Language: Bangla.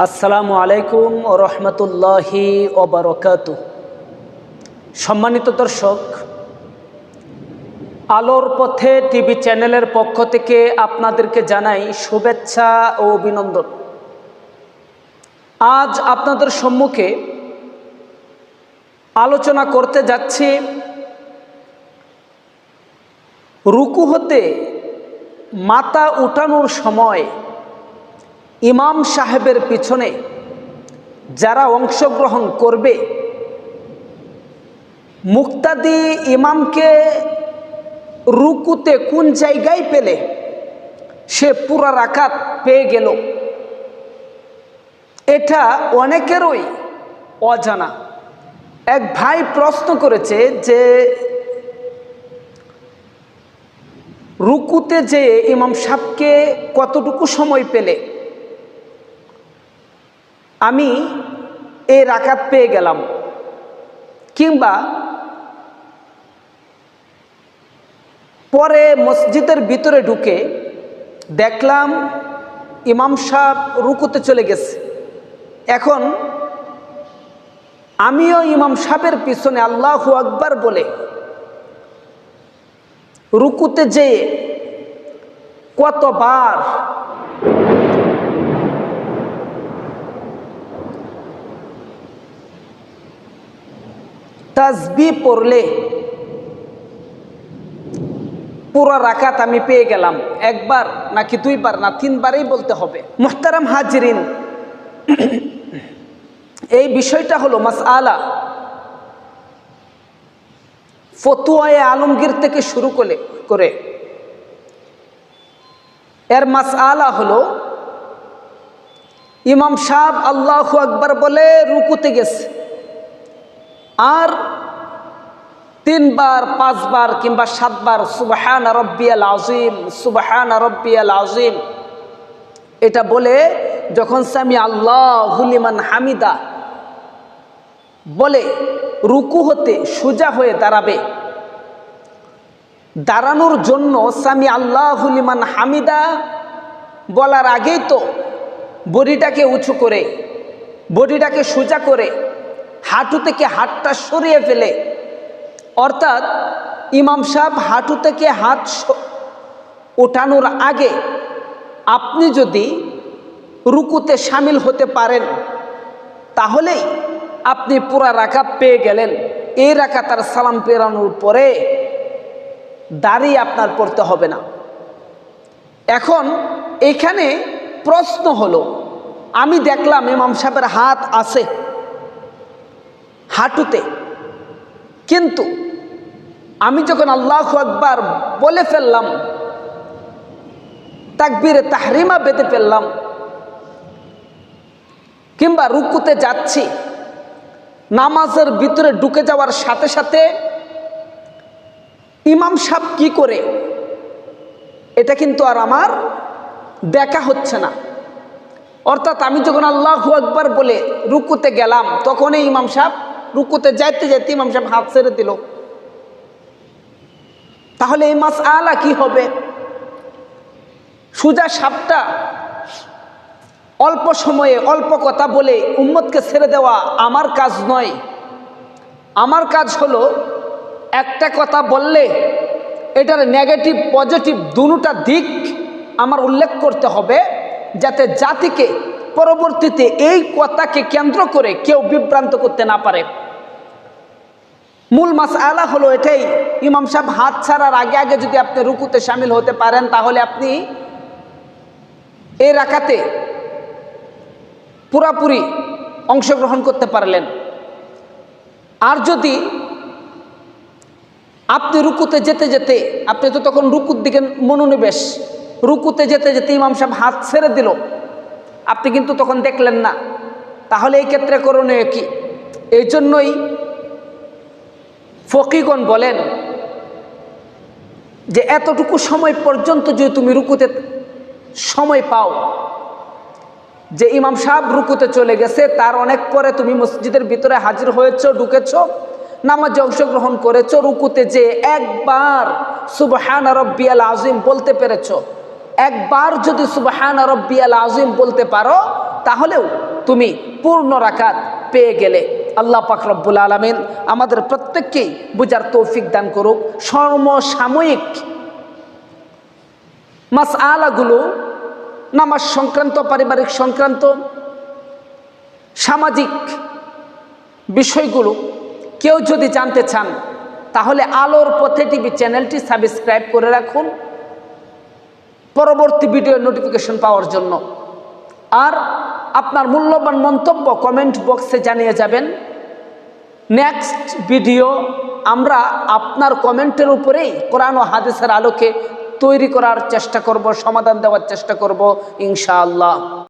আসসালামু আলাইকুম ও রহমতুল্লাহি ও বারাকাতুহু। সম্মানিত দর্শক, আলোর পথে টিভি চ্যানেলের পক্ষ থেকে আপনাদেরকে জানাই শুভেচ্ছা ও অভিনন্দন। আজ আপনাদের সম্মুখে আলোচনা করতে যাচ্ছি রুকু হতে মাথা উঠানোর সময় ইমাম সাহেবের পিছনে যারা অংশগ্রহণ করবে, মুক্তাদি ইমামকে রুকুতে কোন জায়গায় পেলে সে পুরা রাকাত পেয়ে গেল, এটা অনেকেরই অজানা। এক ভাই প্রশ্ন করেছে যে রুকুতে যে ইমাম সাহেবকে কতটুকু সময় পেলে আমি এই রাকাত পেয়ে গেলাম, কিংবা পরে মসজিদের ভিতরে ঢুকে দেখলাম ইমাম সাহেব রুকুতে চলে গেছে, এখন আমিও ইমাম সাহেবের পিছনে আল্লাহু আকবার বলে রুকুতে যেয়ে কতবার তাসবিহ পড়লে পুরো রাকাত আমি পেয়ে গেলাম, একবার নাকি দুইবার না তিনবারই বলতে হবে। মুহতারাম হাজিরিন, এই বিষয়টা হলো মাসআলা। ফতোয়ায়ে আলমগীর থেকে শুরু করে এর মাসআলা হলো ইমাম সাহেব আল্লাহু আকবার বলে রুকুতে গেছে, আর তিনবার পাঁচবার কিংবা সাতবার সুবহান রাব্বিয়াল আযীম সুবহান রাব্বিয়াল আযীম এটা বলে যখন সামি আল্লাহু লিমান হামিদা বলে রুকু হতে সোজা হয়ে দাঁড়াবে, দাঁড়ানোর জন্য সামি আল্লাহু লিমান হামিদা বলার আগেই তো বডিটাকে উঁচু করে, বডিটাকে সোজা করে, হাঁটু থেকে হাতটা সরিয়ে ফেলে, অর্থাৎ ইমাম সাহেব হাঁটু থেকে হাত ওঠানোর আগে আপনি যদি রুকুতে শামিল হতে পারেন তাহলেই আপনি পুরা রাকাত পেয়ে গেলেন। এই রাকাত আর সালাম ফেরানোর পরে দাঁড়িয়ে আপনার পড়তে হবে না। এখন এখানে প্রশ্ন হলো, আমি দেখলাম ইমাম সাহেবের হাত আছে হাঁটুতে, কিন্তু আমি যখন আল্লাহু আকবার বলে ফেললাম, তাকবীরে তাহরিমা বেঁধে ফেললাম, কিংবা রুকুতে যাচ্ছি, নামাজের ভিতরে ঢুকে যাওয়ার সাথে সাথে ইমাম সাহেব কি করে এটা কিন্তু আর আমার দেখা হচ্ছে না। অর্থাৎ আমি যখন আল্লাহু আকবার বলে রুকুতে গেলাম তখনই ইমাম সাহেব রুকুতে যাইতে যাইতে ইমাম সাহেব হাত ছেড়ে দিল, তাহলে এই মাসআলা কি হবে? সোজা সাপটা অল্প সময়ে অল্প কথা বলে উম্মতকে ছেড়ে দেওয়া আমার কাজ নয়। আমার কাজ হলো একটা কথা বললে এটার নেগেটিভ পজিটিভ দুটোটা দিক আমার উল্লেখ করতে হবে, যাতে জাতিকে পরবর্তীতে এই কথাকে কেন্দ্র করে কেউ বিভ্রান্ত করতে না পারে। মূল মাসআলা হলো এটাই, ইমাম সাহেব হাত ছাড়ার আগে আগে যদি আপনি রুকুতে শামিল হতে পারেন তাহলে আপনি এই রাকাতে পুরাপুরি অংশগ্রহণ করতে পারলেন। আর যদি আপনি রুকুতে যেতে যেতে, আপনি তো তখন রুকুর দিকে মনোনিবেশ, রুকুতে যেতে যেতে ইমাম সাহেব হাত ছেড়ে দিল, আপনি কিন্তু তখন দেখলেন না, তাহলে এই ক্ষেত্রে করণীয় কি? এই জন্যই ফকিগণ বলেন যে এতটুকু সময় পর্যন্ত যদি তুমি রুকুতে সময় পাও, যে ইমাম সাহেব রুকুতে চলে গেছে তার অনেক পরে তুমি মসজিদের ভিতরে হাজির হয়েছ, ঢুকেছ, নামাজে অংশগ্রহণ করেছ, রুকুতে যে একবার সুবহান রাব্বিয়াল আযীম বলতে পেরেছ, একবার যদি সুবহান রাব্বিয়াল আযীম বলতে পারো তাহলেও তুমি পূর্ণ রাকাত পেয়ে গেলে। আল্লাহ পাক রব্বুল আলামিন আমাদের প্রত্যেককেই বুঝার তৌফিক দান করুক। সমসাময়িক মাসআলাগুলো, নামাজ সংক্রান্ত, পারিবারিক সংক্রান্ত, সামাজিক বিষয়গুলো কেউ যদি জানতে চান তাহলে আলোর পথে টিভি চ্যানেলটি সাবস্ক্রাইব করে রাখুন পরবর্তী ভিডিও নোটিফিকেশন পাওয়ার জন্য। আর আপনার মূল্যবান মন্তব্য কমেন্ট বক্সে জানিয়ে যাবেন। নেক্সট ভিডিও আমরা আপনার কমেন্টের উপরেই কোরআন ও হাদিসের আলোকে তৈরি করার চেষ্টা করব, সমাধান দেওয়ার চেষ্টা করব ইনশাআল্লাহ।